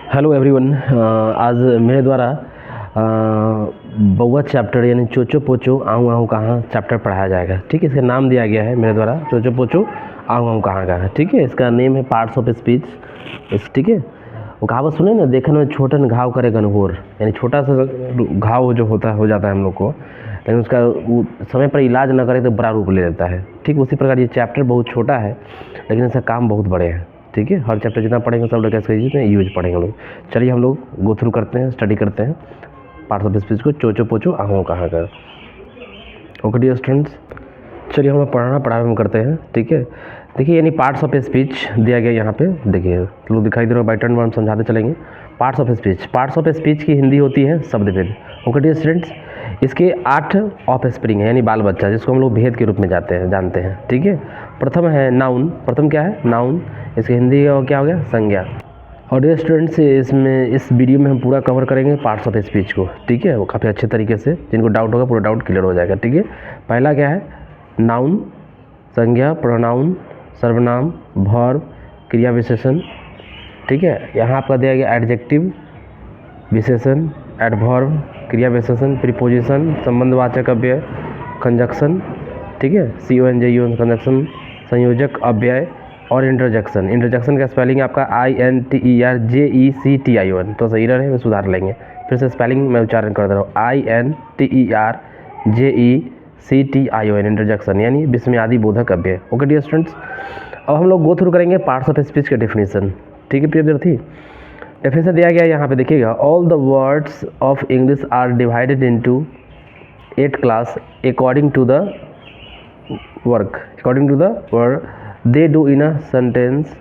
Hello everyone. आज मेरे द्वारा बउआ चैप्टर यानी चोचो पोचो आऊँ आऊँ कहाँ चैप्टर पढ़ाया जाएगा। ठीक है, इसका नाम दिया गया है मेरे द्वारा चोचो पोचो आऊँ आऊँ कहाँ का है। ठीक है, इसका नेम है पार्ट्स ऑफ स्पीच। ठीक है, वो कहावत सुने ना, देखने में छोटन घाव करे घनघोर, यानी छोटा सा घाव जो हो जाता है हम लोग को, लेकिन उसका समय पर इलाज न करे तो बड़ा रूप ले लेता है। ठीक, उसी प्रकार ये चैप्टर बहुत छोटा है लेकिन इसका काम बहुत बड़े हैं। ठीक है, हर चैप्टर जितना पढ़ेंगे सब लोग कैसे चीज़ में यूज पढ़ेंगे लोग। चलिए हम लोग गो थ्रू करते हैं, स्टडी करते हैं पार्ट्स ऑफ स्पीच को, चोचो पोचो आहू कहाँ का। ओके डियर स्टूडेंट्स, चलिए हम लोग पढ़ना प्रारंभ करते हैं। ठीक है, देखिए यानी पार्ट्स ऑफ स्पीच दिया गया यहाँ पे, देखिए लोग दिखाई दे रहा है, बाई टर्न हम समझाते चलेंगे। पार्ट्स ऑफ स्पीच की हिंदी होती है शब्दभेद। ओके डियर स्टूडेंट्स, इसके 8 ऑफ स्प्रिंग है यानी बाल बच्चा, जिसको हम लोग भेद के रूप में जानते हैं। ठीक है, प्रथम है नाउन। प्रथम क्या है? नाउन। इसकी हिंदी क्या हो गया? संज्ञा। और डियर स्टूडेंट्स, इसमें इस वीडियो में हम पूरा कवर करेंगे पार्ट्स ऑफ स्पीच को। ठीक है, वो काफ़ी अच्छे तरीके से, जिनको डाउट होगा पूरा डाउट क्लियर हो जाएगा। ठीक है, पहला क्या है? नाउन, संज्ञा, प्रोनाउन, सर्वनाम, वर्ब, क्रिया विशेषण। ठीक है, यहाँ आपका दिया गया एडजेक्टिव, विशेषण, एडवर्ब, क्रिया विशेषण, प्रीपोजिशन, संबंधवाचक अव्यय, कंजक्शन। ठीक है, CONJUN कंजक्शन, संयोजक अव्यय और इंटरजेक्शन। इंटरजेक्शन का स्पेलिंग आपका INTERJECTION, तो सही रहे में सुधार लेंगे। फिर से स्पेलिंग मैं उच्चारण कर दे रहा हूँ, INTERJECTION, इंटरजेक्शन यानी विस्मयादि बोधक अव्यय। ओके डियर स्टूडेंट्स, अब हम लोग गो थ्रू करेंगे पार्ट्स ऑफ स्पीच के डेफिनेशन। ठीक है प्रिय विद्यार्थी, डेफिनेशन दिया गया है यहाँ पे, देखिएगा। All the words of English are divided into 8 class according to the work they do in a sentence,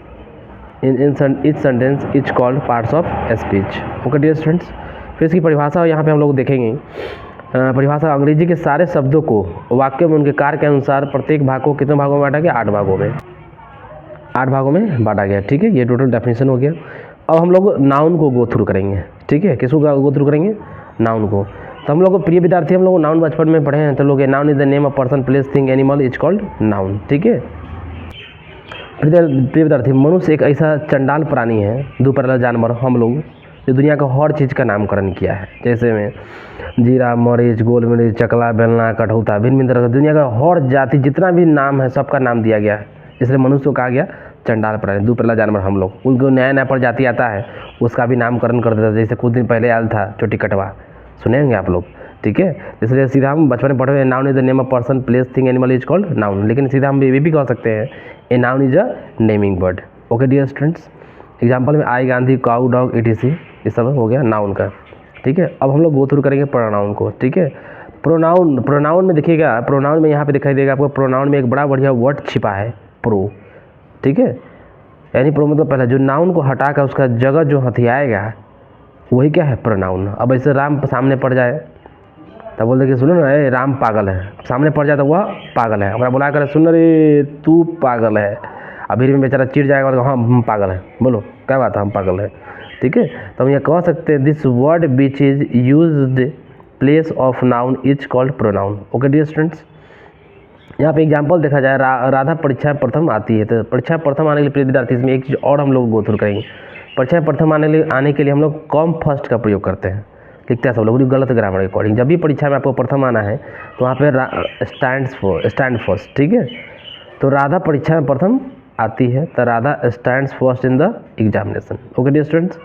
in each sentence each called parts of speech. Okay dear students, फिर इसकी परिभाषा यहाँ पे हम लोग देखेंगे। परिभाषा, अंग्रेजी के सारे शब्दों को वाक्य में उनके कार्य के अनुसार प्रत्येक भाग को कितने भागों में बांटा गया? 8 भागों में, 8 भागों में बांटा गया। ठीक है, ये टोटल डेफिनेशन हो गया। अब हम लोग नाउन को गो थ्रू करेंगे। ठीक है, किसको गो थ्रू करेंगे? नाउन को। तो हम लोग को प्रिय विद्यार्थी, हम लोग नाउन बचपन में पढ़े हैं, तो लोग noun is the name of person, place, thing, animal is called noun. ठीक है प्रिय विद्यार्थी, मनुष्य एक ऐसा चंडाल प्राणी है, दुपहर जानवर, हम लोग जो दुनिया का हर चीज़ का नामकरण किया है। जैसे में जीरा, मरीच, गोल मिर्च, चकला, बेलना, कठौता, भिन्न भिन्न तरह का दुनिया का हर जाति जितना भी नाम है सबका नाम दिया गया है। इसलिए मनुष्य को कहा गया चंडाल प्राणी, दुपहर जानवर हम लोग। उनको नया नया प्रजाति आता है उसका भी नामकरण कर देता है। जैसे कुछ दिन पहले आया था चोटी कटवा, सुने होंगे आप लोग। ठीक है, इसलिए सीधा हम बचपन में पढ़े हुए noun is the name of person, place, thing, animal is called noun. लेकिन सीधा हम ये भी कह सकते हैं a noun is a naming word. Okay dear students, example में I, Gandhi, cow, dog, ETC, ये सब हो गया नाउन का। ठीक है, अब हम लोग गो थ्रू करेंगे प्रोनाउन को। ठीक है, प्रोनाउन में देखिएगा, प्रोनाउन में यहाँ पे दिखाई देगा आपको, प्रोनाउन में एक बड़ा बढ़िया वर्ड छिपा है, प्रो। ठीक है, यानी प्रो मतलब पहले जो नाउन को हटा कर उसका जगह जो हथियाएगा वही क्या है? प्रोनाउन। अब ऐसे राम सामने पड़ जाए तब बोलते कि सुनो ना, ए राम पागल है, सामने पड़ जाए तो वह पागल है। अगर बुला कर सुन रे तू पागल है, अभी में बेचारा चिढ़ जाएगा और हाँ हम पागल है, बोलो क्या बात है, हम पागल है। ठीक है, तो हम ये कह सकते हैं this word which is used place of noun is called pronoun. Okay dear students, यहाँ पे एग्जाम्पल देखा जाए, राधा परीक्षा प्रथम आती है, तो परीक्षा प्रथम आने के लिए प्रिय विद्यार्थी इसमें एक चीज़ और हम लोग गो थ्रू करेंगे। परीक्षा प्रथम आने के लिए हम लोग कॉम फर्स्ट का प्रयोग करते हैं, लिखते हैं सब लोग गलत ग्रामर के अकॉर्डिंग। जब भी परीक्षा में आपको प्रथम आना है तो वहाँ पे स्टैंड फर्स्ट। ठीक है, तो राधा परीक्षा में प्रथम आती है तो Radha stands first in the examination. Okay dear students,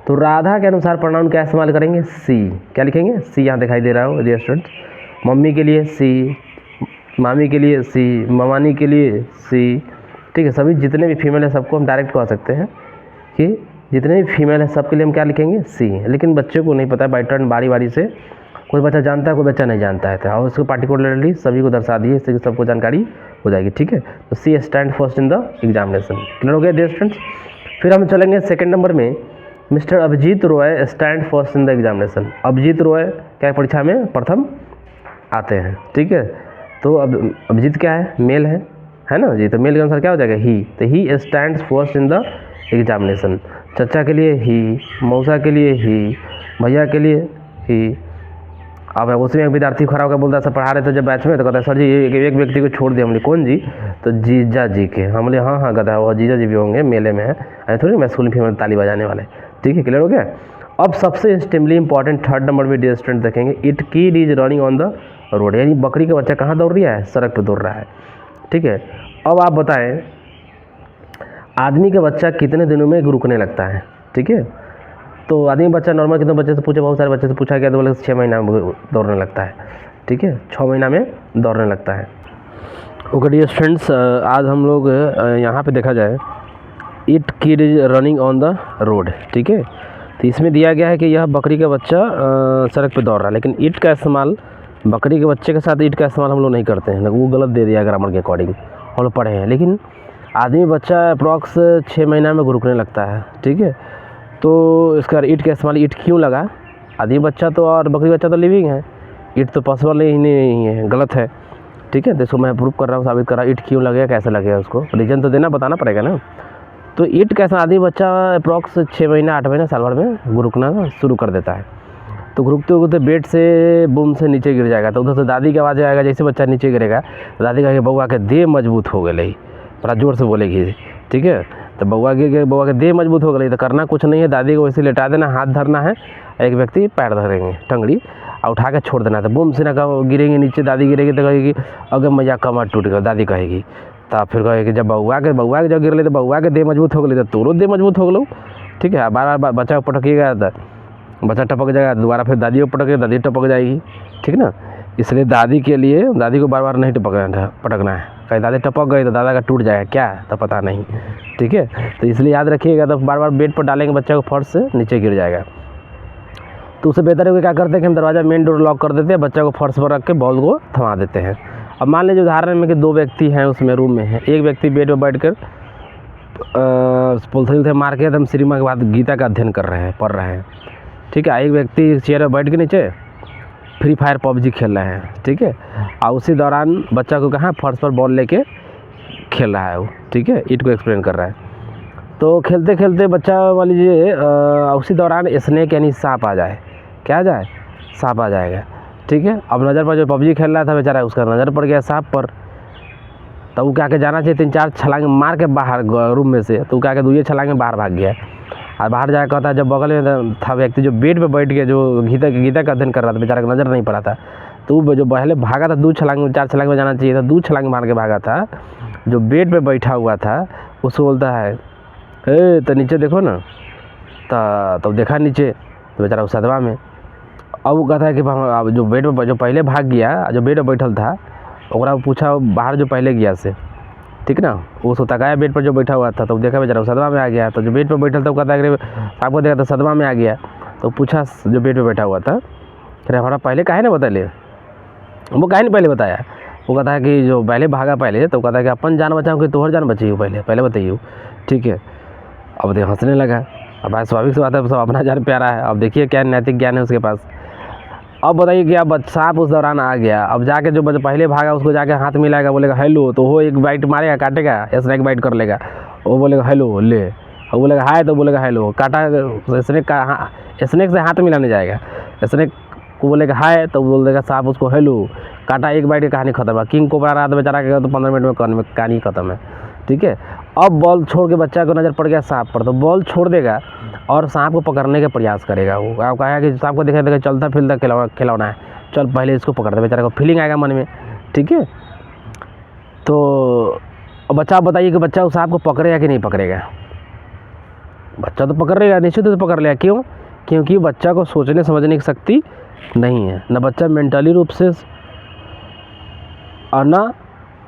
तो राधा के अनुसार प्रोनाउन क्या इस्तेमाल करेंगे? सी। क्या लिखेंगे? सी, यहाँ दिखाई दे रहा हो डियर स्टूडेंट्स। मम्मी के लिए सी, मामी के लिए सी, ममानी के लिए सी। ठीक है, सभी जितने भी फीमेल है सबको हम डायरेक्ट कह सकते हैं कि जितने भी फीमेल है सबके लिए हम क्या लिखेंगे? सी। लेकिन बच्चे को नहीं पता है, बाई टर्न बारी बारी से कोई बच्चा जानता है, कोई बच्चा नहीं जानता है, और उसको पार्टिकुलरली सभी को दर्शा दिए, इससे सबको जानकारी हो जाएगी। ठीक है, तो C stand first in the examination. Clear हो गया डियर स्टूडेंट्स। फिर हम चलेंगे सेकेंड नंबर में, Mister Abhijit Roy stand first in the examination. Abhijit Roy क्या परीक्षा में प्रथम आते हैं। ठीक है, तो अब अभिजीत क्या है? मेल है ना जी, तो मेल के अनुसार क्या हो जाएगा? ही। तो he stands first in the examination. चचा के लिए ही, मौसा के लिए ही, भैया के लिए ही। अब उसमें एक विद्यार्थी खड़ा होकर बोलता है, सर पढ़ा रहे थे जब बैच में, तो कहता है सर जी एक व्यक्ति को छोड़ दिया। हमने कौन जी? तो जीजा जी के। हम बोले हाँ हाँ कहता है वो जीजा जी भी होंगे, मेले में है, ऐसे थोड़ी मैं स्कूल में ताली बजाने वाले। ठीक है, क्लियर हो गया। अब सबसे एक्सट्रीमली इंपॉर्टेंट थर्ड नंबर में डियर स्टूडेंट देखेंगे, it kid is running on the road, यानी बकरी का बच्चा कहाँ दौड़ रहा है, सड़क पे दौड़ रहा है। ठीक है, अब आप बताएं आदमी का बच्चा कितने दिनों में रुकने लगता है। ठीक है, तो आदमी बच्चा नॉर्मल कितने बच्चे से पूछा, बहुत सारे बच्चे से पूछा गया तो बोले 6 महीना में दौड़ने लगता है। ठीक है, 6 महीना में दौड़ने लगता है। ओके डियर स्टूडेंट्स, आज हम लोग यहाँ पे देखा जाए it kid is running on the road. ठीक है, तो इसमें दिया गया है कि यह बकरी का बच्चा सड़क पे दौड़ रहा है, लेकिन इट का इस्तेमाल बकरी के बच्चे के साथ इट का इस्तेमाल हम लोग नहीं करते हैं, वो गलत दे दिया ग्रामर के अकॉर्डिंग, हम लोग पढ़े हैं। लेकिन आदमी बच्चा अप्रॉक्स 6 महीना में रुकने लगता है। ठीक है, तो इसका इट का इस्तेमाल इट क्यों लगा, आदमी बच्चा तो और बकरी बच्चा तो लिविंग है, इट तो पॉसिबल ही नहीं है, गलत है। ठीक है, तो इसको मैं प्रूव कर रहा हूँ, साबित कर रहा हूँ, इट क्यों लगेगा, कैसे लगेगा, उसको रीजन तो देना, बताना पड़ेगा ना। तो इट कैसा, आदमी बच्चा अप्रॉक्स 6 महीना 8 महीना साल भर में रुकना शुरू कर देता है। तो रुकते रुकते बेड से बूम से नीचे गिर जाएगा, तो उधर से दादी की आवाज़ आएगा, जैसे बच्चा नीचे गिरेगा तो दादी कहेगी बउआ के देह मजबूत हो गई, बड़ा जोर से बोलेगी। ठीक है, तो बउआ के देह मजबूत हो गई, तो करना कुछ नहीं है, दादी को वैसे लेटा देना, हाथ धरना है, एक व्यक्ति पैर धरेंगे टंगड़ी और उठा के छोड़ देना, तो बूम से ना गिरेंगे नीचे, दादी गिरेगी तो कहेगी अगर मैया कमर टूट गया, दादी कहेगी। तो फिर कहेगी जब बउआ के जब गिर ले तो बउआ के देह मजबूत हो गई, तो तोरो देह मजबूत हो गलो। ठीक है, बार बार बच्चा को पटकिएगा तो बच्चा टपक जाएगा, दोबारा फिर दादी को पटके, दादी टपक जाएगी। ठीक ना, इसलिए दादी के लिए दादी को बार बार नहीं पटकना है, कहीं दादी टपक गई तो दादा का टूट जाएगा क्या, तो पता नहीं। ठीक है, तो इसलिए याद रखिएगा, तो बार बार बेड पर डालेंगे बच्चा को फर्श से नीचे गिर जाएगा। तो उससे बेहतर है कि क्या करते हैं कि हम दरवाज़ा मेन डोर लॉक कर देते हैं, बच्चा को फर्श पर रख के बॉल को थमा देते हैं। अब मान लीजिए उदाहरण में कि 2 व्यक्ति हैं उसमें रूम में है, एक व्यक्ति बेड पर बैठ कर पोलथी से मार के एकदम श्रीमा के बाद गीता का अध्ययन कर रहे हैं, पढ़ रहे हैं। ठीक है, एक व्यक्ति चेयर पर बैठ के नीचे फ्री फायर पबजी खेल रहे हैं। ठीक है, और उसी दौरान बच्चा को कहाँ फर्श पर बॉल लेके खेल रहा है वो। ठीक है, इट को एक्सप्लेन कर रहा है। तो खेलते खेलते बच्चा मान लीजिए उसी दौरान स्नेक यानी सांप आ जाए, क्या आ जाए, सांप आ जाएगा। ठीक है, अब नज़र पर जो पबजी खेल रहा था बेचारा, उसका नज़र पड़ गया सांप पर, तो वो क्या के जाना चाहिए 3-4 छलांग मार के बाहर रूम में से, तो क्या के 2 छलांग बाहर भाग गया। और बाहर जाकर कहता है, जब बगल में था व्यक्ति जो बेड पे बैठ के जो गीता का अध्ययन कर रहा था, बेचारा को नज़र नहीं पड़ा था, तो वो जो पहले भागा था 2 छलांग 4 छलांग में जाना चाहिए था, 2 छलांग मार के भागा था, जो बेड पे बैठा हुआ था उसको बोलता है ए तो नीचे देखो ना, तो देखा नीचे तो बेचारा उस सदमा में। अब वो कहता है कि अब जो बेड पे जो पहले भाग गया, जो बेड पे बैठल था, ओकरा पूछा बाहर जो पहले गया से, ठीक ना, वो तकाया बेड पर जो बैठा हुआ था, तो देखा बेचारा सदमा में आ गया। तो जो बेड पर बैठल था वो कहता है कि आपको देखा तो सदमा में आ गया। तो पूछा जो बेड पर बैठा हुआ था, अरे हमारा पहले काहे ना बताइए, वो काहे नहीं पहले बताया। वो कहता है कि जो पहले भागा पहले, तो कहता है कि अपन जान बचाऊँ कि तोहर जान बची हो, पहले बताइए। ठीक है, अब देख हंसने लगा। अब भाई स्वाभाविक सी बात है, सब अपना जान प्यारा है। अब देखिए क्या नैतिक ज्ञान है उसके पास। अब बताइए कि अब सांप उस दौरान आ गया, अब जाके जो पहले भागा उसको जाके हाथ मिलाएगा, बोलेगा हेलो, तो वो एक बाइट मारेगा, काटेगा, स्नैक बाइट कर लेगा, वो बोलेगा हेलो ले, और बोलेगा हाय, तो बोलेगा हेलो, काटा स्नैक का स्नैक से हाथ मिलाने जाएगा, स्नैक को बोलेगा हाय, तो बोल देगा सांप उसको हेलो, काटा, एक बाइट की कहानी खत्म है। किंग कोबरा रात बेचारा के तो 15 मिनट में कहानी खत्म है। ठीक है, अब बॉल छोड़ के बच्चा को नज़र पड़ गया सांप पर, तो बॉल छोड़ देगा और सांप को पकड़ने का प्रयास करेगा। वो आप कहा कि सांप को देखा चलता फिरता खिलौना है, चल पहले इसको पकड़ दे, बेचारा को फीलिंग आएगा मन में। ठीक है, तो बच्चा आप बताइए कि बच्चा उस सांप को पकड़ेगा कि नहीं पकड़ेगा। बच्चा तो पकड़ेगा, निश्चित रूप से पकड़ लेगा। क्यों? क्योंकि बच्चा को सोचने समझने की शक्ति नहीं है, न बच्चा मेंटली रूप से और न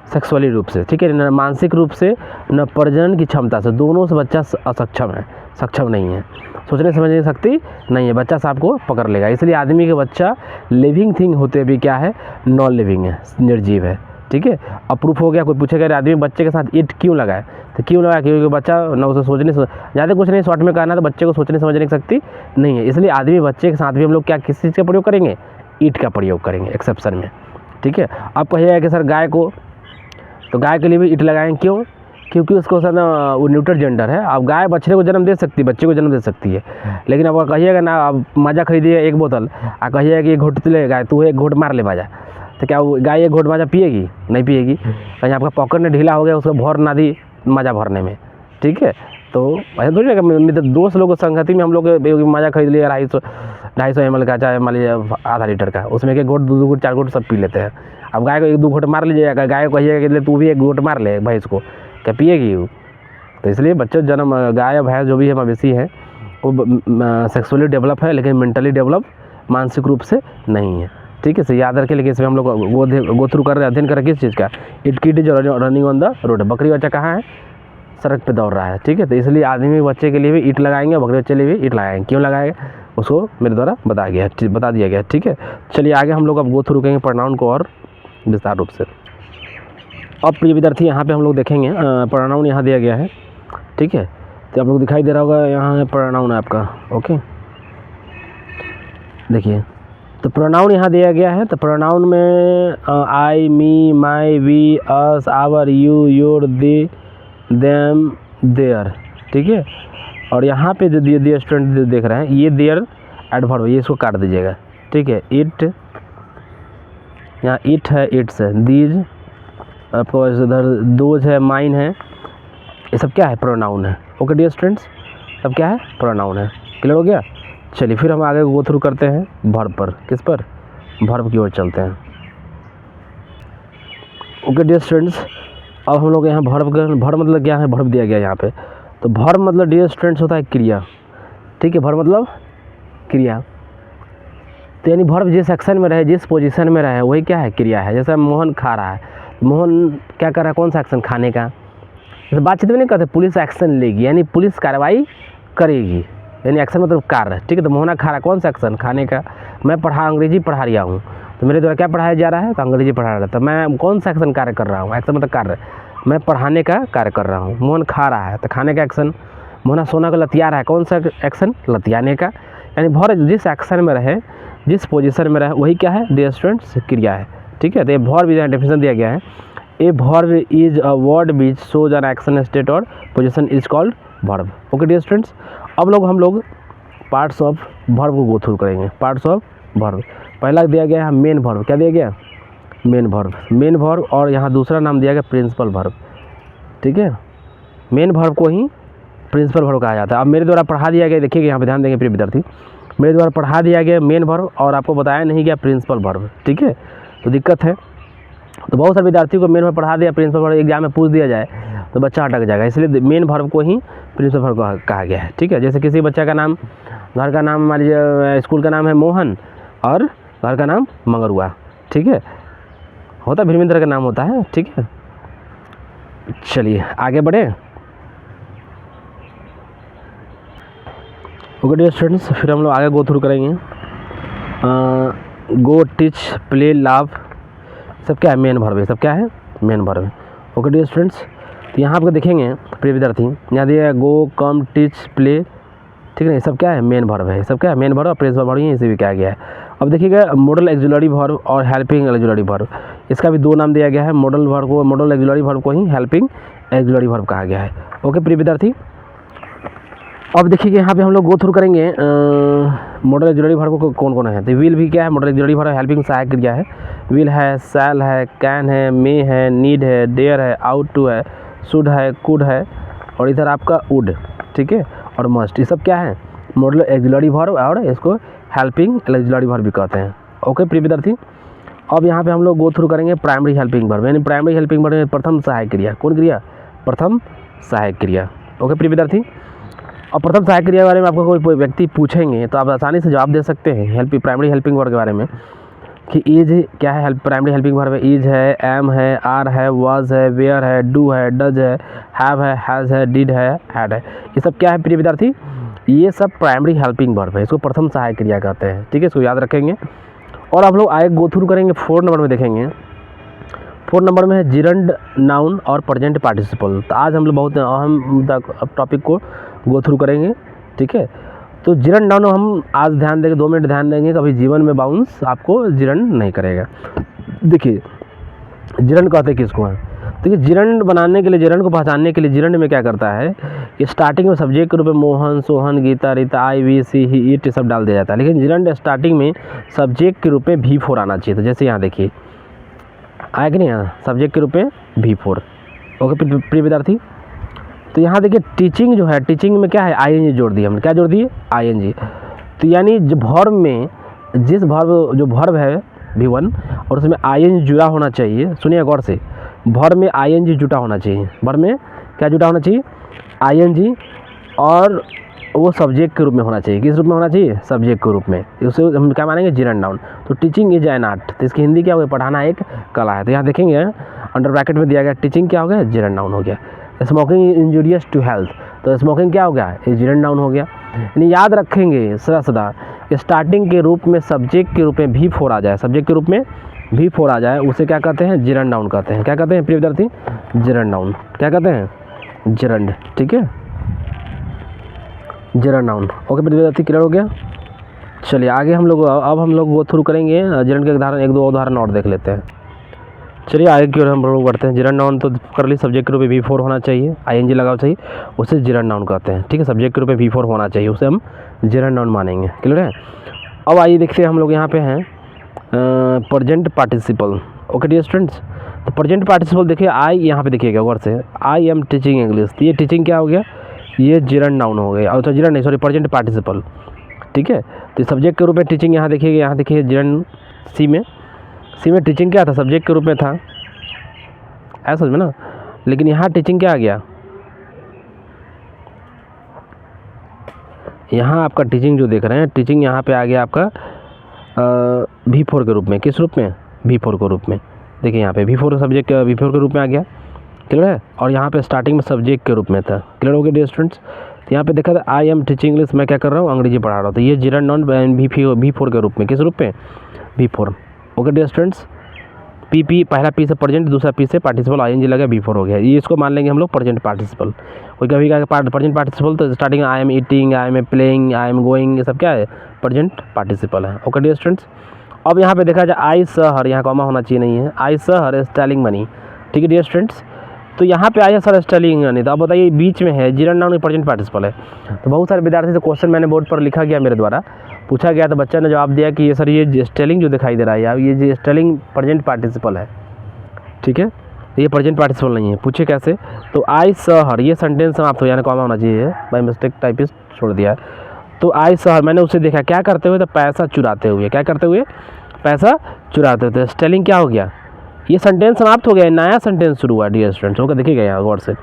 सेक्सुअली रूप से, ठीक है, न मानसिक रूप से, न प्रजनन की क्षमता से, दोनों से बच्चा असक्षम है, सक्षम नहीं है, सोचने समझने की शक्ति नहीं है, बच्चा सांप को पकड़ लेगा। इसलिए आदमी के बच्चा लिविंग थिंग होते भी क्या है, नॉन लिविंग है, निर्जीव है। ठीक है, अब प्रूफ हो गया। कोई पूछेगा आदमी बच्चे के साथ इट क्यों लगाए, तो क्यों लगाया, क्योंकि बच्चा न उसे सोचने ज़्यादा कुछ नहीं, शॉर्ट में कहना, तो बच्चे को सोचने समझने की शक्ति नहीं है, इसलिए आदमी बच्चे के साथ भी हम लोग क्या किस चीज़ का प्रयोग करेंगे, ईट का प्रयोग करेंगे एक्सेप्शन में। ठीक है, अब कहिएगा कि सर गाय को, तो गाय के लिए भी ईट लगाएंगे, क्यों? क्योंकि उसको सर ना वो न्यूट्रल जेंडर है। अब गाय बच्चे को जन्म दे सकती है, बच्चे को जन्म दे सकती है, लेकिन अब कहिएगा ना, अब माजा खरीदिए 1 बोतल, और कहिएगा कि 1 घोट ले गाय, तू 1 घोट मार ले माजा, तो क्या वो गाय 1 घोट माजा पिएगी? नहीं पिएगी। कहीं आपका पॉकेट में ढीला हो गया उसको भर ना दी माजा भरने में। ठीक है, तो ऐसा थोड़ी ना कि मित्र दोस्त लोगों संगति में हम लोग माजा खरीद लिया 250 ml का, चाहे मान लीजिए आधा लीटर का, उसमें एक घोट 2 घोट 4 घोट सब पी लेते हैं। अब गाय को 1-2 घोट मार लीजिएगा, गाय को कहिएगा कि तू भी 1 घोट मार ले भैंस को, क्या पिएगी वो? तो इसलिए बच्चों जन्म गाय भैंस जो भी है मवेशी है वो सेक्सुअली डेवलप है, लेकिन मेंटली डेवलप मानसिक रूप से नहीं है। ठीक है, सो याद रखें। लेकिन इसमें हम लोग गो थ्रू कर रहे हैं, अध्ययन कर रहे हैं किस चीज़ का, it kid is running on the road. बकरी बच्चा कहाँ है? सड़क पे दौड़ रहा है। ठीक है, तो इसलिए आदमी बच्चे के लिए भी ईंट लगाएंगे, बकरी बच्चे के लिए भी ईंट लगाएंगे। क्यों लगाएंगे उसको मेरे द्वारा बता दिया गया। ठीक है, चलिए आगे हम लोग अब गो थ्रू करेंगे प्रोनाउन को और विस्तार रूप से। अब प्रिय विद्यार्थी यहाँ पे हम लोग देखेंगे प्रोनाउन यहाँ दिया गया है। ठीक है, तो आप लोग दिखाई दे रहा होगा यहाँ प्रोनाउन है आपका। ओके, देखिए तो प्रोनाउन यहाँ दिया गया है। तो प्रोनाउन में I, me, my, we, us, our, you, your, they, them, their. ठीक है, और यहाँ पे जो दिए स्टूडेंट देख रहे हैं ये देयर एडवर्ब, ये इसको काट दीजिएगा। ठीक है, इट, यहाँ इट है, इट्स है, दीज आपको इधर दोज है, माइन है, ये सब क्या है? प्रोनाउन है। ओके डियर स्टूडेंट्स, सब क्या है? प्रोनाउन है। क्लियर हो गया? चलिए फिर हम आगे गो थ्रू करते हैं वर्ब पर। किस पर? वर्ब की ओर चलते हैं। ओके डियर स्टूडेंट्स, अब हम लोग यहाँ वर्ब मतलब क्या है? वर्ब दिया गया यहाँ पे। तो वर्ब मतलब डियर स्टूडेंट्स होता है क्रिया। ठीक है, वर्ब मतलब क्रिया। तो यानी वर्ब जिस एक्शन में रहे, जिस पोजीशन में रहे, वही क्या है? क्रिया है। जैसे मोहन खा रहा है, मोहन क्या कर रहा है? कौन सा एक्शन? खाने का। जैसे बातचीत में नहीं कहते पुलिस एक्शन लेगी, यानी पुलिस कार्रवाई करेगी, यानी एक्शन मतलब कार्य। ठीक है, तो मोहना खा रहा है, कौन सा एक्शन? खाने का। मैं अंग्रेजी पढ़ा रहा हूँ, तो मेरे द्वारा क्या पढ़ाया जा रहा है? तो अंग्रेजी पढ़ा रहा है। तो मैं कौन सा एक्शन कार्य कर रहा हूँ? एक्शन मतलब कार्य, मैं पढ़ाने का कार्य कर रहा हूँ। मोहन खा रहा है तो खाने का एक्शन। मोहना सोना को लतिया रहा है, कौन सा एक्शन? लतियाने का। यानी वर्ब जिस एक्शन में रहे, जिस पोजीशन में रहे, वही क्या है डियर स्टूडेंट्स? क्रिया है। ठीक है, तो ये वर्ब भी डेफिनेशन दिया गया है। A verb is a word which shows an action state और position is called verb. Okay dear students, अब हम लोग पार्ट्स ऑफ वर्ब को गो थ्रू करेंगे। पार्ट्स ऑफ वर्ब, पहला दिया गया है मेन वर्ब। क्या दिया गया? Main verb. और यहाँ दूसरा नाम दिया गया प्रिंसिपल वर्ब। ठीक है, मेन वर्ब को ही प्रिंसिपल वर्ब कहा जाता है। अब मेरे द्वारा पढ़ा दिया गया, देखिएगा यहाँ पे ध्यान देंगे प्रिय विद्यार्थी, मेरे द्वारा पढ़ा दिया गया मेन वर्ब और आपको बताया नहीं गया प्रिंसिपल वर्ब। ठीक है, तो दिक्कत है। तो बहुत सारे विद्यार्थियों को मेन वर्ब पढ़ा दिया, प्रिंसिपल वर्ब एग्जाम में पूछ दिया जाए तो बच्चा अटक जाएगा। इसलिए मेन वर्ब को ही प्रिंसिपल वर्ब कहा गया है। ठीक है, जैसे किसी बच्चा का नाम, घर का नाम मान लीजिए, स्कूल का नाम है मोहन और घर का नाम मंगरुआ। ठीक है, होता भिन्न तरह का नाम होता है। ठीक है, चलिए आगे बढ़े। ओके डियर स्टूडेंट्स, फिर हम लोग आगे गो थ्रू करेंगे। गो, टीच, प्ले, लाव, सब क्या है? मेन वर्ब है। सब क्या है? मेन वर्ब है। ओके डियर स्टूडेंट्स, तो यहाँ आपको देखेंगे प्रिय विद्यार्थी, यहाँ दिया गो, कम, टीच, प्ले। ठीक है, ये सब क्या है? मेन वर्ब है। सब क्या है? मेन वर्ब और प्रिंसिपल वर्ब ही इसे भी कहा गया है। अब देखिएगा मॉडल एक्सिलरी वर्ब और हेल्पिंग एक्सिलरी वर्ब, इसका भी 2 नाम दिया गया है। मॉडल वर्ब को, मॉडल एक्सिलरी वर्ब को ही हेल्पिंग एक्सिलरी वर्ब कहा गया है। ओके प्रिय विद्यार्थी, अब देखिए यहाँ पे हम लोग गो थ्रू करेंगे मॉडल एक्सिलरी वर्ब को कौन कौन है। तो विल भी क्या है? मॉडल एक्सिलरी वर्ब हेल्पिंग सहायक क्रिया है। विल है, शैल है, कैन है, मे है, नीड है, डेयर है, आउट टू है, शुड है, कुड है, और इधर आपका वुड। ठीक है, और मस्ट, ये सब क्या है? मॉडल एक्सिलरी वर्ब और इसको हेल्पिंग एक्सिलरी वर्ब भी कहते हैं। ओके प्रिय विद्यार्थी, अब यहाँ पे हम लोग गो थ्रू करेंगे प्राइमरी हेल्पिंग वर्ब, यानी प्राइमरी हेल्पिंग वर्ब में प्रथम सहायक क्रिया। कौन क्रिया? प्रथम सहायक क्रिया। ओके प्रिय विद्यार्थी, और प्रथम सहायक क्रिया के बारे में आपको कोई व्यक्ति पूछेंगे तो आप आसानी से जवाब दे सकते हैं प्राइमरी हेल्पिंग वर्ब के बारे में कि इज क्या है? प्राइमरी हेल्पिंग वर्ब है इज है, एम है, आर है, वाज है, वेयर है, डू है, डज है, हैव है, हैज़ है, डिड है, हैड है। ये सब क्या है प्रिय विद्यार्थी? ये सब प्राइमरी हेल्पिंग वर्ब है, इसको प्रथम सहायक क्रिया कहते हैं। ठीक है, इसको याद रखेंगे। और आप लोग आगे गो थ्रू करेंगे 4 नंबर में देखेंगे। 4 नंबर में है जिरंड, नाउन और प्रेजेंट पार्टिसिपल। तो आज हम लोग बहुत अहम टॉपिक को गो थ्रू करेंगे। ठीक है, तो जिरंड नाउन हम आज ध्यान देंगे, 2 मिनट ध्यान देंगे, कभी जीवन में बाउंस आपको जिरंड नहीं करेगा। देखिए जिरंड कहते किसको है? देखिए जिरंड बनाने के लिए, जिरंड को पहचानने के लिए जिरंड में क्या करता है कि स्टार्टिंग में सब्जेक्ट के रूप में मोहन, सोहन, गीता, रीता, आई, वी, सी, ही, इट सब डाल दिया जाता है। लेकिन जिरंड स्टार्टिंग में सब्जेक्ट के रूप में V4 आना चाहिए। तो जैसे यहाँ देखिए आया कि नहीं, यहाँ सब्जेक्ट के रूप में V4। ओके प्रिय विद्यार्थी, तो यहाँ देखिए टीचिंग जो है, टीचिंग में क्या है, आईएनजी जोड़ दिए हमने, क्या जोड़ दिए, आईएनजी। तो यानी जो वर्ब में जिस वर्ब जो वर्ब है V1 और उसमें आईएनजी जुड़ा होना चाहिए, सुनिए गौर से, वर्ब में आईएनजी जुटा होना चाहिए, वर्ब में क्या जुटा होना चाहिए, आईएनजी, और वो सब्जेक्ट के रूप में होना चाहिए। किस रूप में होना चाहिए, सब्जेक्ट के रूप में। उसे हम क्या मानेंगे, जिरन नाउन। तो टीचिंग इज एन आर्ट, तो इसकी हिंदी क्या हो गया, पढ़ाना एक कला है। तो यहाँ देखेंगे अंडर ब्रैकेट में दिया गया टीचिंग क्या हो गया, जिरन नाउन हो गया। स्मोकिंग इंजूरियस टू हेल्थ, तो स्मोकिंग क्या हो गया, ये जिरन नाउन हो गया। यानी याद रखेंगे सदा स्टार्टिंग के रूप में सब्जेक्ट के रूप में V4 आ जाए, सब्जेक्ट के रूप में V4 आ जाए, उसे क्या कहते हैं, जिरन नाउन कहते हैं। क्या कहते हैं प्रिय विद्यार्थी, जिरन नाउन। क्या कहते हैं, जिरंड। ठीक है, जिरन नाउन। ओके प्रिय विद्यार्थी, क्लियर हो गया। चलिए आगे हम लोग अब हम लोग वो थ्रू करेंगे जिरन के उदाहरण, एक दो उदाहरण और देख लेते हैं। चलिए आगे की ओर हम लोग बढ़ते हैं। जिरन नाउन तो कर ली, सब्जेक्ट के रूप में V4 होना चाहिए, आईएनजी लगा चाहिए, उसे जिरन नाउन कहते हैं। ठीक है, सब्जेक्ट के रूप में V4 होना चाहिए, उसे हम जिरन नाउन मानेंगे। क्लियर है। अब आइए देखते हैं हम लोग यहाँ पे हैं present participle. Okay dear students, तो प्रेजेंट पार्टिसिपल देखिए, आई यहाँ पे देखिएगा गौर से, आई एम टीचिंग इंग्लिश। तो ये टीचिंग क्या हो गया, ये जिरन नाउन हो गया, अच्छा जिरन नहीं, सॉरी, प्रेजेंट पार्टिसिपल। ठीक है, तो सब्जेक्ट के रूप में टीचिंग यहाँ देखिएगा, यहाँ देखिए जिरन सी में टीचिंग क्या था, सब्जेक्ट के रूप में था, ऐसा समझ में ना। लेकिन यहाँ टीचिंग क्या आ गया, यहाँ आपका टीचिंग जो देख रहे हैं, टीचिंग यहाँ पे आ गया आपका V4 के रूप में। किस रूप में, V4 के रूप में। देखिए यहाँ पे V4 सब्जेक्ट V4 के रूप में आ गया। क्लियर है। और यहाँ पे स्टार्टिंग में सब्जेक्ट के रूप में था। क्लियर हो गया डियर स्टूडेंट्स। तो यहाँ पे देखा था आई एम टीचिंग इंग्लिश, मैं क्या कर रहा हूँ, अंग्रेजी पढ़ा रहा हूँ। तो ये जिरन नाउन V4 के रूप में, किस रूप में, V4। Okay dear students, P पहला पी से प्रेजेंट, दूसरा पी से पार्टिसिपल, आईएनजी लगा, V4 हो गया। ये इसको मान लेंगे हम लोग प्रेजेंट पार्टिसिपल। कोई कभी का प्रेजेंट पार्टिसिपल, तो starting I am eating, I am playing, I am going, ये सब क्या है, प्रेजेंट पार्टिसिपल है। ओके डियर स्टूडेंट्स, अब यहाँ पे देखा जाए आई सर, यहाँ कॉमा होना चाहिए, नहीं है, आई सर स्टेलिंग मनी। ठीक है डियर स्टूडेंट्स, तो यहाँ पे आया सर स्टेलिंग मनी, तो अब बताइए बीच में है जिरन नाउन प्रेजेंट पार्टिसिपल है। तो बहुत सारे विद्यार्थी से क्वेश्चन मैंने बोर्ड पर लिखा गया, मेरे द्वारा पूछा गया, तो बच्चा ने जवाब दिया कि ये सर ये स्टेलिंग जो दिखाई दे रहा है, ये जो स्टेलिंग प्रेजेंट पार्टिसिपल है। ठीक है, ये प्रेजेंट पार्टिसिपल नहीं है। पूछे कैसे, तो आई सर, ये सेंटेंस समाप्त हो, यानी कॉमा होना चाहिए, बाय मिस्टेक टाइपिस्ट छोड़ दिया है। तो आई सर, मैंने उसे देखा क्या करते हुए, तो पैसा चुराते हुए। क्या करते हुए, पैसा चुराते हुए। स्टेलिंग क्या हो गया, ये सेंटेंस समाप्त हो गया, नया सेंटेंस शुरू हुआ डियर स्टूडेंट्स। ओके देखिएगा यहाँ गौर से,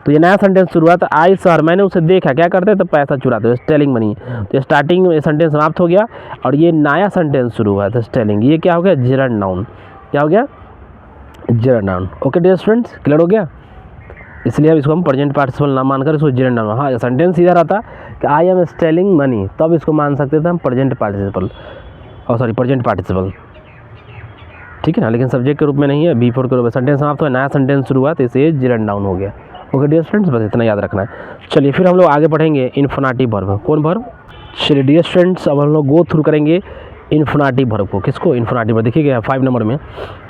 तो ये नया सेंटेंस शुरू हुआ। तो आई सर, मैंने उसे देखा क्या करते, तो पैसा चुराते हुए, स्टेलिंग मनी। तो स्टार्टिंग में सेंटेंस समाप्त हो गया और ये नया सेंटेंस शुरू हुआ, तो स्टेलिंग, ये क्या हो गया, जिरन नाउन। क्या हो गया, gerund noun. Okay dear students, clear हो गया। इसलिए अब इसको हम प्रेजेंट पार्टिसिपल ना मानकर इसको जिरन नाउन, हाँ सेंटेंस इधर आता कि आई एम स्टेलिंग मनी, तब इसको मान सकते थे हम प्रेजेंट पार्टिसिपल, और सॉरी प्रेजेंट पार्टिसिपल। ठीक है ना, लेकिन सब्जेक्ट के रूप में नहीं है, V4 के रूप में। सेंटेंस समाप्त हुआ, नया सेंटेंस शुरू हुआ, तो इसे जिरन नाउन हो गया। ओके डियर स्टूडेंट्स, बस इतना याद रखना है। चलिए फिर हम लोग आगे बढ़ेंगे, इन्फिनेटिव वर्ब। कौन वर्ब, चलिए डियर स्टूडेंट्स, अब हम लोग गो थ्रू करेंगे इन्फिनेटिव वर्ब को। किसको, इन्फिनेटिव वर्ब। देखिएगा 5 नंबर में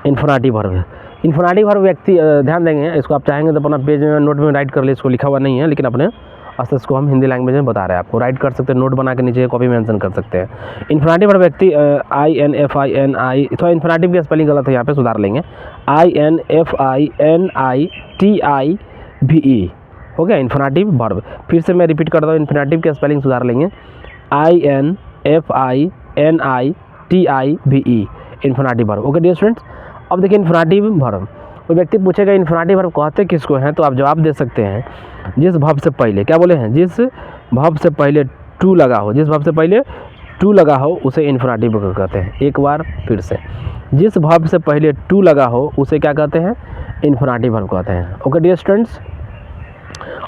इन्फिनेटिव वर्ब है। इन्फिनेटिव वर्ब व्यक्ति, ध्यान देंगे इसको, आप चाहेंगे तो अपना पेज में नोट में राइट कर ले, इसको लिखा हुआ नहीं है, लेकिन अपने अस्त इसको हम हिंदी लैंग्वेज में बता रहे हैं आपको, राइट कर सकते हैं, नोट बना के नीचे कॉपी मेंशन कर सकते हैं। इन्फिनेटिव वर्ब व्यक्ति INFINI, थोड़ा इन्फिनेटिव की स्पेलिंग गलत है, यहाँ पे सुधार लेंगे, INFINITIVE हो गया इन्फिनेटिव वर्ब। फिर से मैं रिपीट करता हूँ, इन्फिनेटिव की स्पेलिंग सुधार लेंगे, INFINITIVE infinitive verb. Okay dear students, अब देखिए इन्फिनेटिव वर्ब, कोई व्यक्ति पूछेगा इन्फिनेटिव वर्ब कहते किसको हैं, तो आप जवाब दे सकते हैं जिस वर्ब से पहले, क्या बोले हैं, जिस वर्ब से पहले टू लगा हो, जिस वर्ब से पहले टू लगा हो उसे इन्फिनेटिव वर्ब कहते हैं। एक बार फिर से, जिस वर्ब से पहले टू लगा हो उसे क्या कहते हैं, इन्फिनेटिव वर्ब कहते हैं। ओके डियर स्टूडेंट्स,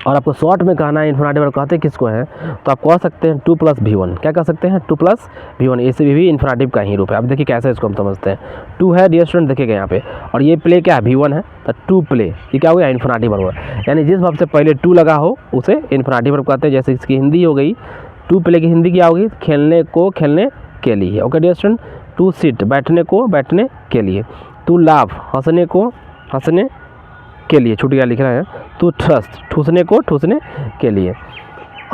और आपको शॉर्ट में कहना है इन्फिनेटिव वर्ब कहते किसको है, तो आप कह सकते हैं 2 + V1। क्या कह सकते हैं, 2 + V1, इसे भी इन्फिनेटिव का ही रूप है। अब देखिए कैसे इसको हम समझते हैं, 2 है डियर स्टूडेंट, देखिएगा यहाँ पे, और ये प्ले क्या है, V1 है, तो 2 प्ले, ये क्या हो गया, इन्फिनेटिव वर्ब। यानी जिस वर्ब से पहले टू लगा हो उसे इन्फिनेटिव वर्ब कहते हैं। जैसे इसकी हिंदी हो गई, 2 प्ले की हिंदी क्या होगी, खेलने को, खेलने के लिए। ओके डियर स्टूडेंट, 2 सिट, बैठने को, बैठने के लिए। 2 लाफ, हंसने को, हंसने के लिए, छूट गया लिख रहे हैं। 2 ट्रस्ट, ठूसने को, ठूसने के लिए।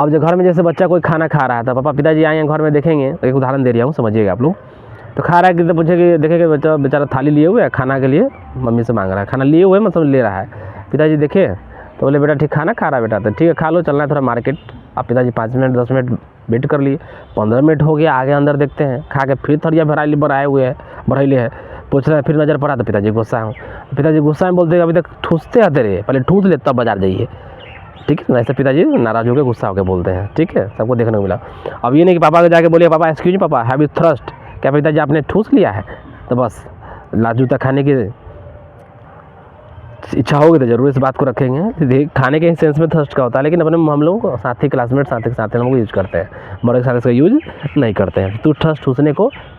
अब जो घर में जैसे बच्चा कोई खाना खा रहा था, पापा पिताजी आए हैं घर में, देखेंगे, एक उदाहरण दे रहा हूँ, समझिएगा आप लोग। तो खा रहा है कि तो पूछेगा, देखेगा बच्चा बेचारा थाली लिए हुए है खाना के लिए, मम्मी से मांग रहा है, खाना लिए हुए मतलब ले रहा है, पिताजी देखे तो बोले बेटा ठीक खाना खा रहा बेटा, तो ठीक है खा लो, चलना है थोड़ा मार्केट। अब पिताजी 5 मिनट 10 मिनट वेट कर लिए, 15 मिनट हो गया, आगे अंदर देखते हैं, खा के फिर थोड़ी भराइले बनाए हुए है, भराइले है, पूछ रहा है, फिर नज़र पड़ा तो पिताजी गुस्सा हूँ। पिताजी गुस्सा में बोलते अभी तक ठूसते आते रहे, पहले ठूस ले तब बाजार जाइए, ठीक है। ऐसे पिताजी नाराज होकर गुस्सा होकर बोलते हैं, ठीक है, सबको देखने को मिला। अब ये नहीं कि पापा को जाके बोलिए पापा एक्सक्यूज मी पापा हैव यू थ्रस्ट, क्या पिताजी आपने ठूस लिया है, तो बस लात जूता खाने की इच्छा होगी तो जरूर इस बात को रखेंगे। खाने के सेंस में थर्स्ट का होता है, लेकिन अपने हम लोग साथी क्लासमेट साथी हम लोग यूज करते हैं, बड़े के साथ इसका यूज नहीं करते हैं। तो थर्स्ट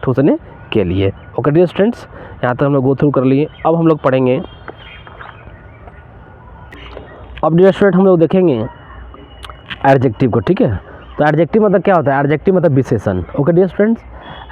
ठूसने के लिए। ओके डियर स्टूडेंट्स, यहाँ तक हम लोग गो थ्रू कर लिए। अब हम लोग पढ़ेंगे, अब डियर स्टूडेंट हम लोग देखेंगे एडजेक्टिव को, ठीक है। तो एडजेक्टिव मतलब क्या होता है, एडजेक्टिव मतलब विशेषण। ओके डियर स्टूडेंट्स,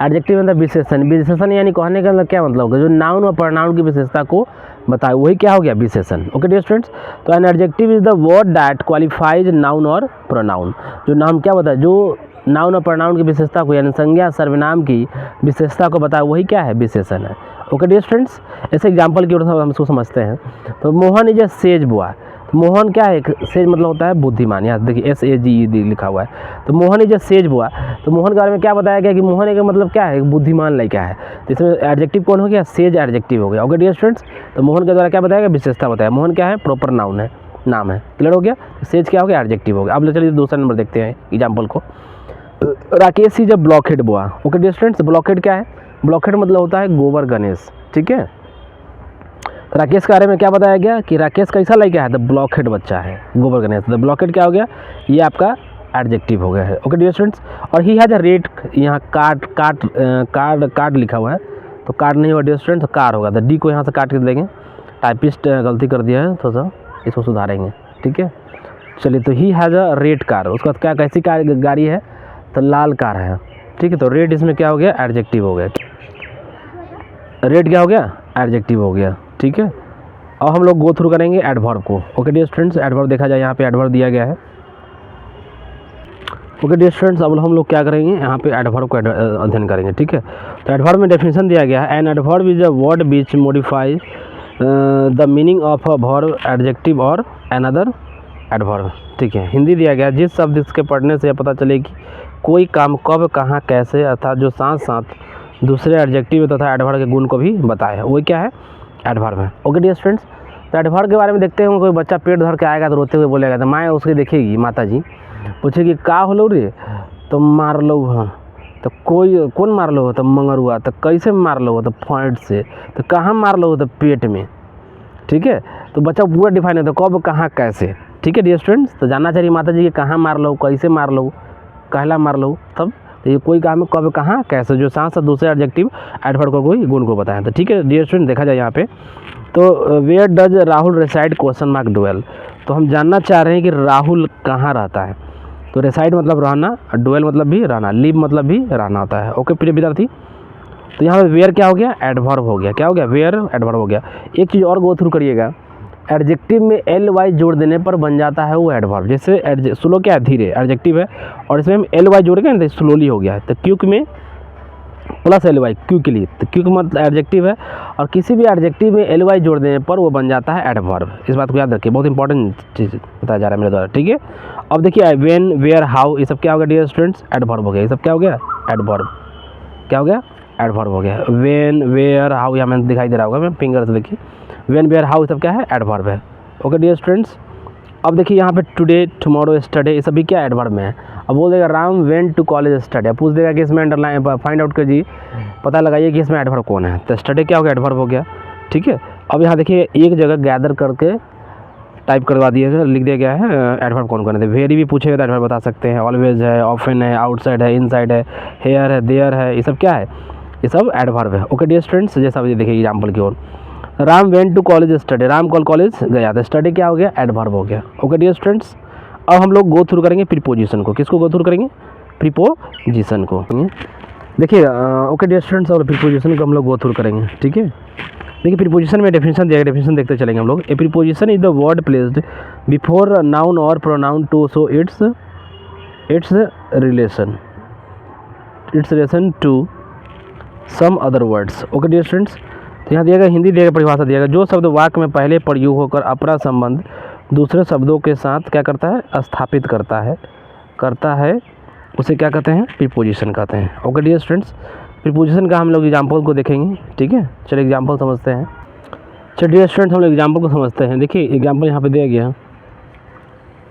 एडजेक्टिव मतलब विशेषण। विशेषण यानी कहने का मतलब क्या मतलब होगा, जो नाउन और प्रोनाउन की विशेषता को बताए, वही क्या हो गया, विशेषण। ओके डियर स्टूडेंट्स, तो an adjective is the word that qualifies noun और प्रोनाउन। जो नाउन क्या बताए, जो नाउन और प्रोनाउन की विशेषता को यानी संज्ञा सर्वनाम की विशेषता को बताए, वही क्या है, विशेषण है। ओके डियर स्टूडेंट्स, ऐसे एग्जाम्पल की ओर से हम इसको समझते हैं। तो Mohan is a says boy. तो मोहन क्या है, सेज मतलब होता है बुद्धिमान, यहाँ देखिए SAGED लिखा हुआ है। तो Mohan is a says boy, तो मोहन के बारे में क्या बताया गया कि मोहन एक मतलब क्या है, बुद्धिमान लड़का है। तो इसमें एडजेक्टिव कौन हो गया, सेज एडजेक्टिव हो गया। ओके डियर स्टूडेंट्स, तो मोहन के द्वारा क्या बताया गया, विशेषता बताया। मोहन क्या है, प्रॉपर नाउन है, नाम है, क्लियर हो गया। सेज क्या हो गया, एडजेक्टिव हो गया। अब चलिए दूसरा नंबर देखते हैं एग्जाम्पल को। Rakesh is a blockhead boy. Okay dear students, blockhead क्या है, ब्लॉकहेड मतलब होता है गोबर गणेश, ठीक है। तो राकेश के बारे में क्या बताया गया कि राकेश कैसा लड़का है, द ब्लॉकहेड बच्चा है, गोबर गणेश। द ब्लॉकहेड क्या हो गया, ये आपका एडजेक्टिव हो गया है। ओके डियर स्टूडेंट्स, और ही हैज अ रेड, यहाँ कार्ड लिखा हुआ है, तो कार्ड नहीं होगा डियर स्टूडेंट्स, तो कार होगा। द डी को यहाँ से काट के देंगे, टाइपिस्ट गलती कर दिया है, थोड़ा सा इसको सुधारेंगे, ठीक है। चलिए, तो he has a red car, उसका क्या कैसी कार गाड़ी है, तो लाल कार है, ठीक है। तो रेड इसमें क्या हो गया, एडजेक्टिव हो गया। रेड क्या हो गया, एडजेक्टिव हो गया, ठीक है। अब हम लोग गो थ्रू करेंगे एडवर्ब को। ओके डियर स्टूडेंट्स, एडवर्ब देखा जाए, यहाँ पे एडवर्ब दिया गया है। ओके डियर स्टूडेंट्स, अब हम लोग क्या करेंगे, यहाँ पे एडवर्ब को अध्ययन करेंगे, ठीक है। तो एडवर्ब में डेफिनेशन दिया गया है, an adverb is a word which modify the meaning of a verb, adjective और अनदर एडवर्ब, ठीक है। हिंदी दिया गया, जिस शब्द इसके पढ़ने से पता चले कि कोई काम कब कहाँ कैसे, अर्थात जो साथ साथ दूसरे एडजेक्टिव तथा एडवर्ब के गुण को भी बताए, वही क्या है, एडवर्ब है। ओके डियर स्टूडेंट्स, तो एडवर्ब के बारे में देखते हैं। कोई बच्चा पेट धर के आएगा तो रोते हुए बोलेगा, तो माँ उसकी देखेगी, माता जी पूछेगी का होलो रे, तो मार लो हाँ, तो कोई कौन मार लो, तो मंगर हुआ, तो कैसे मार लो, तो पॉइंट से, तो कहाँ मार लो, तो पेट में, ठीक है। तो बच्चा पूरा डिफाइन है, तो कब कहाँ कैसे, ठीक है डियर स्टूडेंट्स। तो जानना चाहिए माता जी कि कहाँ मार लो, कैसे मार लो, कहला मार लो, तब तो ये कोई काम कब कहाँ कैसे, जो साथ साथ दूसरे एडजेक्टिव एडवर्ब को कोई गुण को बताएं, तो ठीक है डियर स्टूडेंट। देखा जाए यहाँ पे, तो where does Rahul reside question mark dwell, तो हम जानना चाह रहे हैं कि राहुल कहाँ रहता है। तो रेसाइड मतलब रहना, डुएल मतलब भी रहना, लिव मतलब भी रहना होता है। ओके प्रिय विद्यार्थी, तो यहाँ पे वेयर क्या हो गया, एडवर्ब हो गया, क्या हो गया, वेयर एडवर्ब हो गया। एक चीज़ और गो थ्रू करिएगा, एडजेक्टिव में LY जोड़ देने पर बन जाता है वो एडवर्ब। जैसे स्लो क्या है, धीरे, एडजेक्टिव है, और इसमें हम LY जोड़ गए तो स्लोली हो गया। तो क्यूक में प्लस LY, क्यू के लिए, तो क्यूक मतलब एडजेक्टिव है, और किसी भी एडजेक्टिव में LY जोड़ देने पर वो बन जाता है एडवर्ब। इस बात को याद रखिए, बहुत इंपॉर्टेंट चीज़ बताया जा रहा है मेरे द्वारा, ठीक है। अब देखिए व्हेन, वेयर, हाउ, ये सब क्या हो गया डियर स्टूडेंट्स, एडवर्ब हो गया। ये सब क्या हो गया, एडवर्ब, क्या हो गया, एडवर्ब हो गया। व्हेन, वेयर, हाउ, यहाँ में दिखाई दे रहा होगा, मैं फिंगर से देखिए, व्हेन, वेयर, हाउ, सब क्या है, एडवर्ब है। ओके डियर स्टूडेंट्स, अब देखिए यहाँ पे टुडे, टुमारो, यस्टरडे, ये सभी क्या एडवर्ब में है। अब बोल देगा Ram went to college study, पूछ देगा कि इसमें अंडरलाइन फाइंड आउट कर जी, पता लगाइए कि इसमें एडवर्ब कौन है। तो स्टडी क्या हो गया, एडवर्ब हो गया, ठीक है। अब यहाँ देखिए एक जगह गैदर करके टाइप करवा दिया गया, लिख दिया गया है एडवर्ब कौन कौन है। वेरी भी पूछेगा तो एडवर्ब बता सकते हैं, ऑलवेज है, ऑफन है, आउटसाइड है, इनसाइड है, हेयर है, देयर है, ये सब क्या है, ये सब एडवर्ब है। ओके डियर स्टूडेंट्स, जैसा आप देखिए एग्जाम्पल की ओर, Ram went to college study, Ram college गया, तो स्टडी क्या हो गया, एडवर्ब हो गया। ओके डियर स्टूडेंट्स, अब हम लोग गो थ्रू करेंगे प्रीपोजिशन को। किसको गो थ्रू करेंगे, प्रीपोजिशन को। देखिए ओके डियर स्टूडेंट्स, और प्रीपोजिशन को हम लोग गो थ्रू करेंगे, ठीक है। देखिए प्रीपोजिशन में डेफिनेशन दिया गया, डेफिनेशन देखते चलेंगे हम लोग। A preposition is the word placed before noun और pronoun to show its relation to some other words. Okay dear students, तो यहाँ दिया गया, हिंदी दिया गया, परिभाषा दिया गया, जो शब्द वाक्य में पहले प्रयोग होकर अपना संबंध दूसरे शब्दों के साथ क्या करता है, स्थापित करता है उसे क्या कहते हैं, प्रीपोजिशन कहते हैं। ओके डियर स्टूडेंट्स, प्रीपोजिशन का हम लोग एग्जाम्पल को देखेंगे, ठीक है। चलिए एग्जाम्पल समझते हैं। चलिए डियर स्टूडेंट्स हम लोग एग्जाम्पल को समझते हैं। देखिए एग्जाम्पल यहाँ पे दिया गया है,